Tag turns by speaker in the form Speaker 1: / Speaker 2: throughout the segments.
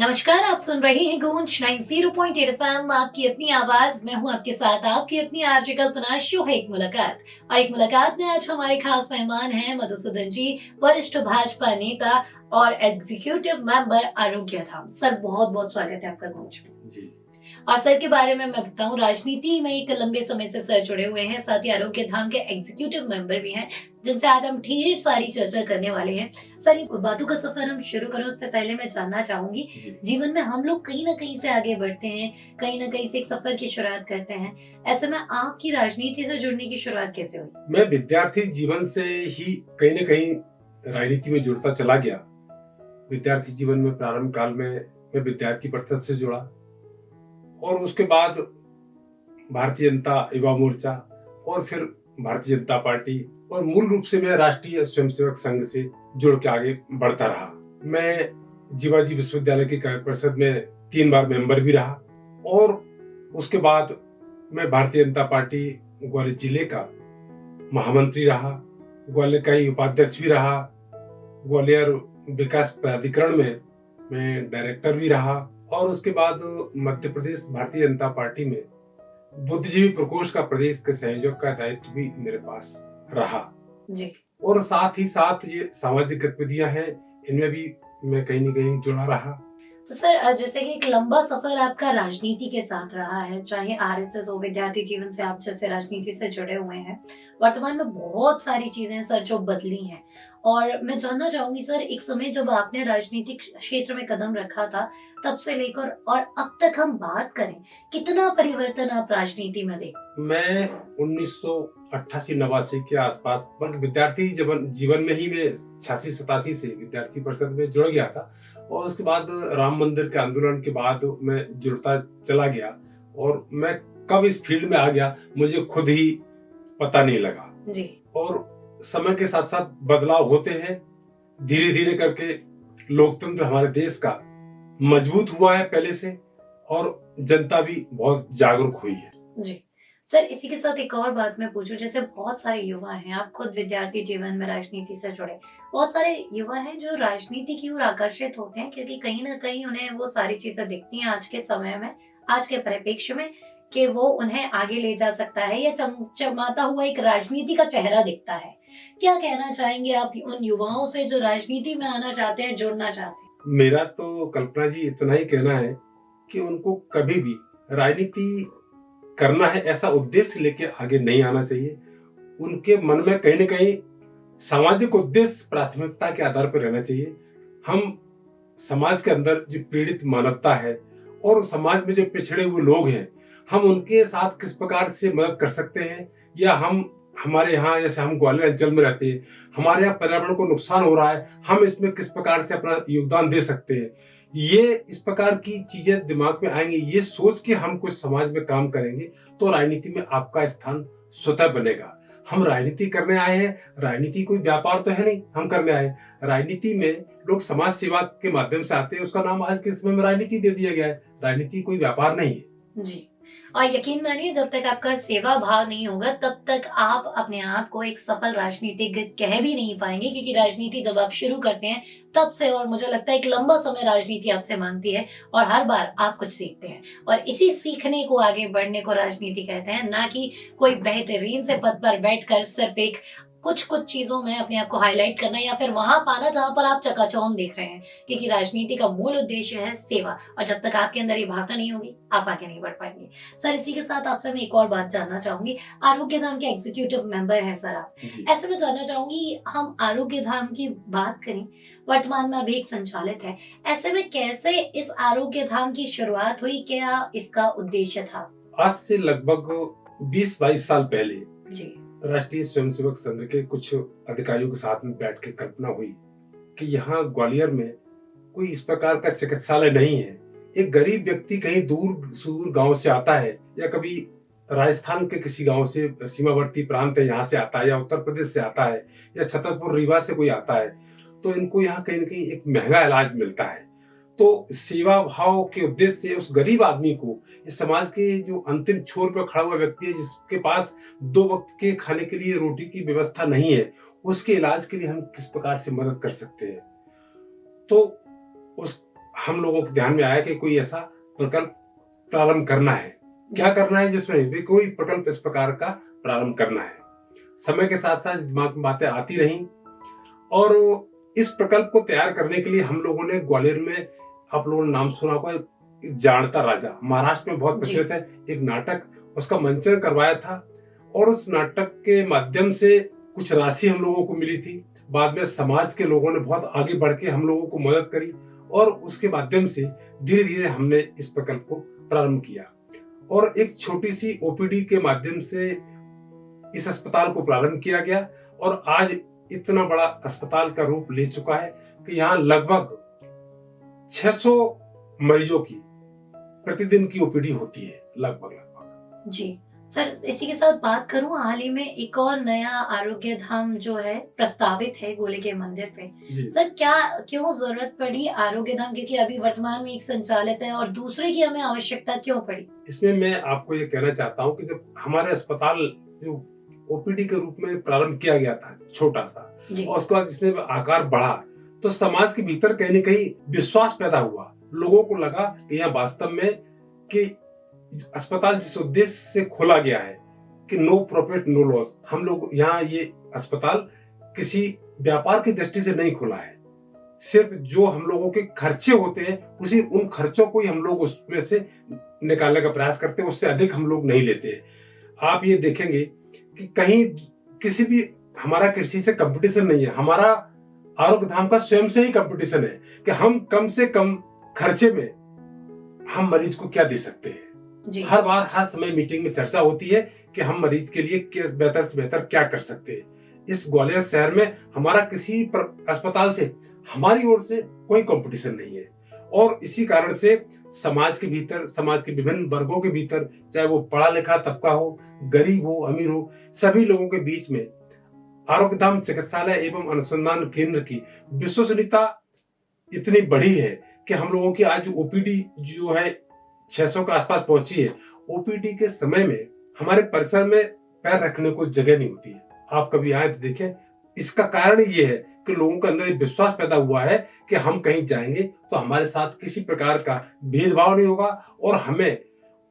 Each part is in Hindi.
Speaker 1: नमस्कार, आप सुन रहे हैं गूंज 90.8 एफएम, आपकी अपनी आवाज। मैं हूं आपके साथ आपकी अपनी आरजे कल्पना। शो है एक मुलाकात, और एक मुलाकात में आज हमारे खास मेहमान हैं मधुसूदन जी, वरिष्ठ भाजपा नेता और एग्जीक्यूटिव मेंबर आरोग्य धाम। सर, बहुत बहुत स्वागत है आपका गूंज में।
Speaker 2: जी।
Speaker 1: और सर के बारे में मैं बताऊं, राजनीति में एक लंबे समय से सर जुड़े हुए हैं, साथ ही आरोग्य धाम के एग्जीक्यूटिव मेंबर भी हैं, जिनसे आज हम ढेर सारी चर्चा करने वाले हैं। सर, ये बातों का सफर हम शुरू करें उससे पहले मैं जानना चाहूंगी, जीवन में हम लोग कहीं ना कहीं से आगे बढ़ते हैं, कहीं ना कहीं से एक सफर की शुरुआत करते हैं। ऐसे में आपकी राजनीति से जुड़ने की शुरुआत कैसे हुई?
Speaker 2: मैं विद्यार्थी जीवन से ही कहीं न कहीं राजनीति में जुड़ता चला गया। विद्यार्थी जीवन में प्रारंभ काल में मैं विद्यार्थी परिषद से जुड़ा और उसके बाद भारतीय जनता युवा मोर्चा और फिर भारतीय जनता पार्टी, और मूल रूप से मैं राष्ट्रीय स्वयंसेवक संघ से जुड़ के आगे बढ़ता रहा। मैं जीवाजी विश्वविद्यालय की कार्य परिषद में 3 बार मेंबर भी रहा और उसके बाद मैं भारतीय जनता पार्टी ग्वालियर जिले का महामंत्री रहा, ग्वालियर का ही उपाध्यक्ष भी रहा, ग्वालियर विकास प्राधिकरण में मैं डायरेक्टर भी रहा और उसके बाद मध्य प्रदेश भारतीय जनता पार्टी में बुद्धिजीवी प्रकोष्ठ का प्रदेश के संयोजक का दायित्व भी मेरे पास रहा
Speaker 1: जी।
Speaker 2: और साथ ही साथ ये सामाजिक गतिविधियां हैं, इनमें भी मैं कहीं न कहीं जुड़ा रहा।
Speaker 1: तो सर, जैसे कि एक लंबा सफर आपका राजनीति के साथ रहा है, चाहे आरएसएस हो, विद्यार्थी जीवन से आप जैसे राजनीति से जुड़े हुए हैं, वर्तमान में बहुत सारी चीजें सर जो बदली हैं। और मैं जानना चाहूंगी सर, एक समय जब आपने राजनीतिक क्षेत्र में कदम रखा था, तब से लेकर और अब तक हम बात करें, कितना परिवर्तन आप राजनीति में देख?
Speaker 2: मैं 1988-89 के आसपास, बल्कि विद्यार्थी जीवन में ही मैं 86-87 से विद्यार्थी परिषद में जुड़ गया था और उसके बाद राम मंदिर के आंदोलन के बाद मैं जुड़ता चला गया और मैं कब इस फील्ड में आ गया मुझे खुद ही पता नहीं लगा।
Speaker 1: जी।
Speaker 2: और समय के साथ साथ बदलाव होते हैं, धीरे धीरे करके लोकतंत्र हमारे देश का मजबूत हुआ है पहले से और जनता भी बहुत जागरूक हुई है।
Speaker 1: जी। सर, इसी के साथ एक और बात मैं पूछूं, जैसे बहुत सारे युवा हैं, आप खुद विद्यार्थी जीवन में राजनीति से जुड़े, बहुत सारे युवा हैं जो राजनीति की ओर आकर्षित होते हैं, क्योंकि कहीं ना कहीं उन्हें वो सारी चीजें दिखती हैं आज के समय में, आज के परिप्रेक्ष्य में, कि वो उन्हें आगे ले जा सकता है या चमचमाता हुआ एक राजनीति का चेहरा दिखता है। क्या कहना चाहेंगे आप उन युवाओं से जो राजनीति में आना चाहते हैं, जुड़ना चाहते हैं?
Speaker 2: मेरा तो कल्पना जी इतना ही कहना है कि उनको कभी भी राजनीति करना है ऐसा उद्देश्य लेके आगे नहीं आना चाहिए। उनके मन में कहीं न कहीं सामाजिक उद्देश्य प्राथमिकता के आधार पर रहना चाहिए। हम समाज के अंदर जो पीड़ित मानवता है और समाज में जो पिछड़े हुए लोग हैं, हम उनके साथ किस प्रकार से मदद कर सकते हैं, या हमारे यहाँ जैसे हम ग्वालियर अंचल में रहते हैं, हमारे यहाँ पर्यावरण को नुकसान हो रहा है, हम इसमें किस प्रकार से अपना योगदान दे सकते हैं। ये इस प्रकार की चीजें दिमाग में आएंगी, ये सोच के हम कुछ समाज में काम करेंगे तो राजनीति में आपका स्थान स्वतः बनेगा। हम राजनीति करने आए हैं, राजनीति कोई व्यापार तो है नहीं, हम करने आए। राजनीति में लोग समाज सेवा के माध्यम से आते हैं, उसका नाम आज के समय में राजनीति दे दिया गया है। राजनीति कोई व्यापार नहीं है।
Speaker 1: जी। और यकीन मानिए, जब तक आपका सेवा भाव नहीं होगा, तब तक आप अपने आप को एक सफल राजनीतिज्ञ कह भी नहीं पाएंगे, क्योंकि राजनीति जब आप शुरू करते हैं तब से, और मुझे लगता है एक लंबा समय राजनीति आपसे मांगती है और हर बार आप कुछ सीखते हैं, और इसी सीखने को आगे बढ़ने को राजनीति कहते हैं, ना कि कोई बेहतरीन से पद पर बैठकर सिर्फ एक कुछ चीजों में अपने आप को हाईलाइट करना या फिर वहां पाना जहां पर आप चकाचौंध देख रहे हैं, क्योंकि राजनीति का मूल उद्देश्य है सेवा, और जब तक आपके अंदर ये भावना नहीं होगी, आप आगे नहीं बढ़ पाएंगे। सर, इसी के साथ आपसे मैं एक और बात जानना चाहूंगी, आरोग्य धाम के एग्जीक्यूटिव मेंबर हैं सर आप, ऐसे में जानना चाहूंगी, हम आरोग्य धाम की बात करें, वर्तमान में अभी एक संचालित है, ऐसे में कैसे इस आरोग्य धाम की शुरुआत हुई, क्या इसका उद्देश्य था?
Speaker 2: आज से लगभग 20-22 साल पहले
Speaker 1: जी।
Speaker 2: राष्ट्रीय स्वयंसेवक संघ के कुछ अधिकारियों के साथ में बैठ के कल्पना हुई कि यहाँ ग्वालियर में कोई इस प्रकार का चिकित्सालय नहीं है। एक गरीब व्यक्ति कहीं दूर सुदूर गांव से आता है, या कभी राजस्थान के किसी गांव से, सीमावर्ती प्रांत है यहाँ से आता है, या उत्तर प्रदेश से आता है, या छतरपुर रीवा से कोई आता है, तो इनको यहाँ कहीं न कहीं एक महंगा इलाज मिलता है। तो सेवा भाव के उद्देश्य से उस गरीब आदमी को, इस समाज के जो अंतिम छोर पर खड़ा हुआ व्यक्ति है, जिसके पास 2 वक्त के खाने के लिए रोटी की व्यवस्था नहीं है, उसके इलाज के लिए हम किस प्रकार से मदद कर सकते हैं। तो उस हम लोगों के ध्यान में आया कि कोई ऐसा प्रकल्प प्रारंभ करना है। क्या करना है, जिसमें भी कोई प्रकल्प इस प्रकार का प्रारंभ करना है। समय के साथ साथ दिमाग में बातें आती रहीं और इस प्रकल्प को तैयार करने के लिए हम लोगों ने ग्वालियर में, आप लोगों ने नाम सुना होगा, जानता राजा, महाराष्ट्र में बहुत प्रचलित है, एक नाटक, उसका मंचन करवाया था और उस नाटक के माध्यम से कुछ राशि हम लोगों को मिली थी। बाद में समाज के लोगों ने बहुत आगे बढ़ के हम लोगों को मदद करी और उसके माध्यम से धीरे धीरे हमने इस प्रकल्प को प्रारंभ किया और एक छोटी सी ओपीडी के माध्यम से इस अस्पताल को प्रारंभ किया गया और आज इतना बड़ा अस्पताल का रूप ले चुका है कि यहाँ लगभग 600 मरीजों की प्रतिदिन की ओपीडी होती है, लगभग।
Speaker 1: जी सर, इसी के साथ बात करूं, हाल ही में एक और नया आरोग्य धाम जो है प्रस्तावित है गोले के मंदिर पे। सर, क्यों जरूरत पड़ी आरोग्य धाम, क्योंकि अभी वर्तमान में एक संचालित है और दूसरे की हमें आवश्यकता क्यों पड़ी?
Speaker 2: इसमें मैं आपको ये कहना चाहता हूँ कि जब हमारे अस्पताल जो ओपीडी के रूप में प्रारंभ किया गया था छोटा सा, और उसके बाद इसने आकार बढ़ा, तो समाज के भीतर कहीं न कहीं विश्वास पैदा हुआ। लोगों को लगा कि यहाँ वास्तव में कि अस्पताल जिस उद्देश्य से खोला गया है कि नो प्रॉफिट नो लॉस, हम लोग यहाँ ये अस्पताल किसी व्यापार की दृष्टि से नहीं खोला है। सिर्फ जो हम लोगों के खर्चे होते हैं उन खर्चों को ही हम लोग उसमें से निकालने का प्रयास करते हैं, उससे अधिक हम लोग नहीं लेते हैं। आप ये देखेंगे कि कहीं किसी भी हमारा किसी से कंपटीशन नहीं है, हमारा आरोग्य धाम का स्वयं से ही कंपटीशन है कि हम कम से कम खर्चे में हम मरीज को क्या दे सकते हैं। हर बार हर समय मीटिंग में चर्चा होती है कि हम मरीज के लिए बेहतर से बेहतर क्या कर सकते हैं। इस ग्वालियर शहर में हमारा किसी अस्पताल से, हमारी ओर से कोई कंपटीशन नहीं है और इसी कारण से समाज के भीतर, समाज के विभिन्न वर्गों के भीतर, चाहे वो पढ़ा लिखा तबका हो, गरीब हो, अमीर हो, सभी लोगों के बीच में आरोग्य धाम चिकित्सालय एवं अनुसंधान केंद्र की विश्वसनीयता इतनी बड़ी है कि हम लोगों की आज ओपीडी जो है 600 के आसपास पहुंची है। ओपीडी के समय में हमारे परिसर में पैर रखने को जगह नहीं होती है। आप कभी आए तो देखें। इसका कारण ये है कि लोगों के अंदर विश्वास पैदा हुआ है कि हम कहीं जाएंगे तो हमारे साथ किसी प्रकार का भेदभाव नहीं होगा और हमें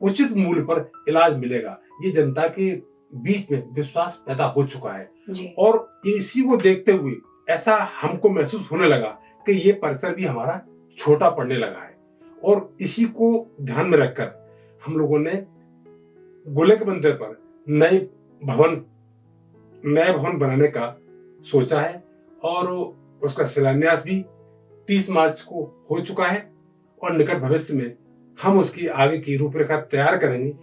Speaker 2: उचित मूल्य पर इलाज मिलेगा। ये जनता के बीच में विश्वास पैदा हो चुका है और इसी को देखते हुए ऐसा हमको महसूस होने लगा कि ये परिसर भी हमारा छोटा पड़ने लगा है और इसी को ध्यान में रखकर हम लोगों ने गोले के मंदिर पर नए भवन बनाने का सोचा है और उसका शिलान्यास भी 30 मार्च को हो चुका है और निकट भविष्य में हम उसकी आगे की रूपरेखा तैयार करेंगे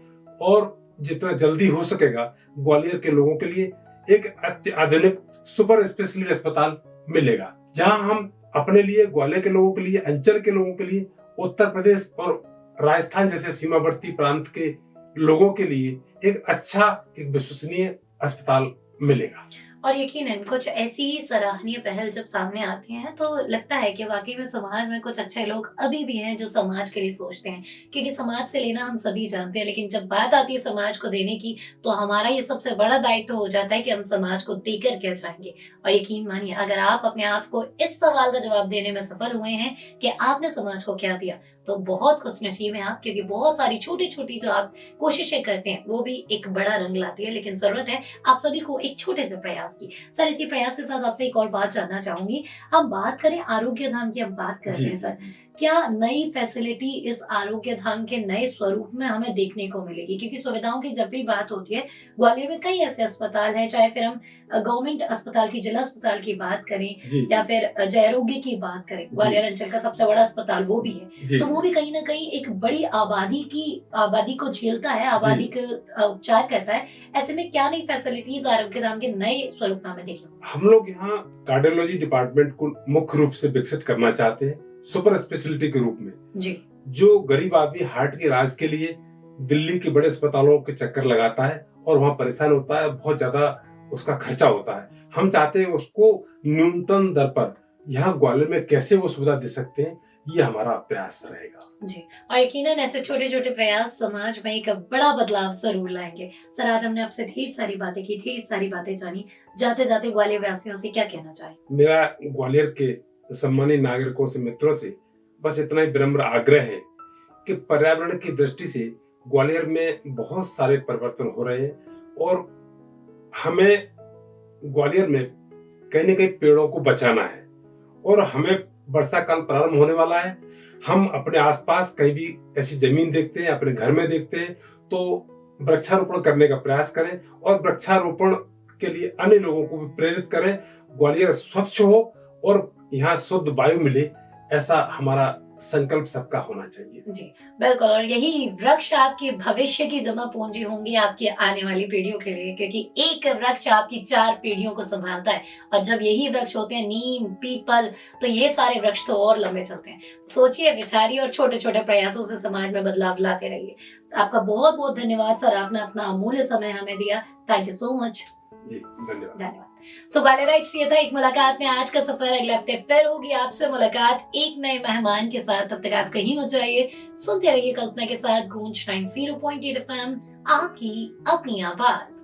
Speaker 2: और जितना जल्दी हो सकेगा ग्वालियर के लोगों के लिए एक अत्याधुनिक सुपर स्पेशलिटी अस्पताल मिलेगा, जहां हम अपने लिए, ग्वालियर के लोगों के लिए, अंचल के लोगों के लिए, उत्तर प्रदेश और राजस्थान जैसे सीमावर्ती प्रांत के लोगों के लिए एक अच्छा, एक विश्वसनीय अस्पताल मिलेगा।
Speaker 1: और यकीनन कुछ ऐसी ही सराहनीय पहल जब सामने आती हैं तो लगता है कि वाकई में समाज में कुछ अच्छे लोग अभी भी हैं जो समाज के लिए सोचते हैं, क्योंकि समाज से लेना हम सभी जानते हैं, लेकिन जब बात आती है समाज को देने की तो हमारा ये सबसे बड़ा दायित्व हो जाता है कि हम समाज को देकर क्या चाहेंगे। और यकीन मानिए, अगर आप अपने आप को इस सवाल का जवाब देने में सफल हुए हैं कि आपने समाज को क्या दिया, तो बहुत खुशनसीब हैं आप, क्योंकि बहुत सारी छोटी छोटी जो आप कोशिशें करते हैं वो भी एक बड़ा रंग लाती है। लेकिन जरूरत है आप सभी को एक छोटे से प्रयास की। सर, इसी प्रयास के साथ आपसे एक और बात जानना चाहूंगी। हम बात करें आरोग्य धाम की, हम बात कर रहे हैं सर, क्या नई फैसिलिटी इस आरोग्य धाम के नए स्वरूप में हमें देखने को मिलेगी? क्योंकि सुविधाओं की जब भी बात होती है, ग्वालियर में कई ऐसे अस्पताल हैं, चाहे फिर हम गवर्नमेंट अस्पताल की, जिला अस्पताल की बात करें या फिर जयरोग्य की बात करें, ग्वालियर अंचल का सबसे बड़ा अस्पताल वो भी है, तो वो भी कहीं ना कहीं एक बड़ी आबादी को झेलता है, आबादी का उपचार करता है। ऐसे में क्या नई फैसिलिटीज आरोग्य धाम के नए स्वरूप में हमें देखने?
Speaker 2: हम लोग यहाँ कार्डियोलॉजी डिपार्टमेंट को मुख्य रूप से विकसित करना चाहते हैं सुपर स्पेशलिटी के रूप में जी। जो गरीब आदमी हार्ट के इलाज के लिए दिल्ली के बड़े अस्पतालों के चक्कर लगाता है और वहाँ परेशान होता है, बहुत ज्यादा उसका खर्चा होता है, हम चाहते हैं उसको न्यूनतम दर पर यहाँ ग्वालियर में कैसे वो सुविधा दे सकते हैं, ये हमारा प्रयास रहेगा
Speaker 1: जी। और यकीनन ऐसे छोटे छोटे प्रयास समाज में एक बड़ा बदलाव जरूर लाएंगे। सर, आज हमने आपसे ढेर सारी बातें की, ढेर सारी बातें जानी। जाते जाते ग्वालियर वासियों से क्या कहना चाहें?
Speaker 2: मेरा ग्वालियर के सम्मानित नागरिकों से, मित्रों से बस इतना ही विनम्र आग्रह है कि पर्यावरण की दृष्टि से ग्वालियर में बहुत सारे परिवर्तन हो रहे हैं और हमें ग्वालियर में कहीं न कहीं पेड़ों को बचाना है। और हमें वर्षा काल प्रारंभ होने वाला है। हम अपने आसपास कहीं भी ऐसी जमीन देखते हैं, अपने घर में देखते हैं, तो वृक्षारोपण करने का प्रयास करें और वृक्षारोपण के लिए अन्य लोगों को भी प्रेरित करें। ग्वालियर स्वच्छ हो और यहाँ शुद्ध वायु मिले, ऐसा हमारा संकल्प सबका होना चाहिए।
Speaker 1: जी बिल्कुल, और यही वृक्ष आपके भविष्य की जमा पूंजी होंगी आपकी आने वाली पीढ़ियों के लिए, क्योंकि एक वृक्ष आपकी 4 पीढ़ियों को संभालता है। और जब यही वृक्ष होते हैं नीम, पीपल, तो ये सारे वृक्ष तो और लंबे चलते हैं। सोचिए, विचारिए और छोटे छोटे प्रयासों से समाज में बदलाव लाते रहिए। आपका बहुत बहुत धन्यवाद सर, आपने अपना अमूल्य समय हमें दिया। Thank you so much.
Speaker 2: जी धन्यवाद।
Speaker 1: सो ग्वालियराइट्स, ये था एक मुलाकात में आज का सफर। अगले हफ्ते फिर होगी आपसे मुलाकात एक नए मेहमान के साथ। तब तक आप कहीं मत जाइए, सुनते रहिए कल्पना के साथ गूंज 90.8 FM, आपकी अपनी आवाज।